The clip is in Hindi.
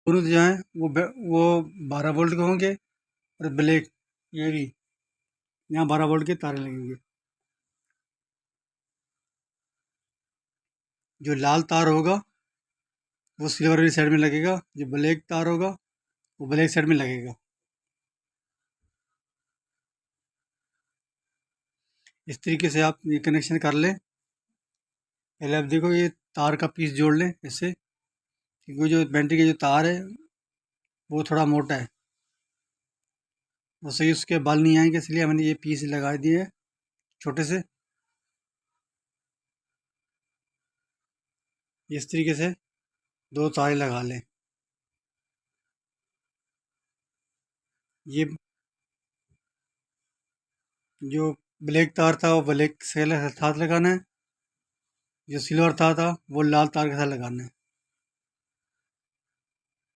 दोनों जो हैं वो 12 वोल्ट के होंगे, और ब्लैक ये भी यहाँ 12 वोल्ट के तारे लगेंगे। जो लाल तार होगा वो सिल्वर वाली साइड में लगेगा, जो ब्लैक तार होगा वो ब्लैक साइड में लगेगा। इस तरीके से आप ये कनेक्शन कर लें। पहले आप देखो, ये तार का पीस जोड़ लें इससे, क्योंकि जो बैटरी के जो तार है वो थोड़ा मोटा है, वो सही उसके बाल नहीं आएंगे, इसलिए हमने ये पीस लगा दिए हैं छोटे से। इस तरीके से दो तारे लगा लें। ये जो ब्लैक तार था वो ब्लैक से साथ लगाना है, जो सिल्वर तार था वो लाल तार के साथ लगाना है।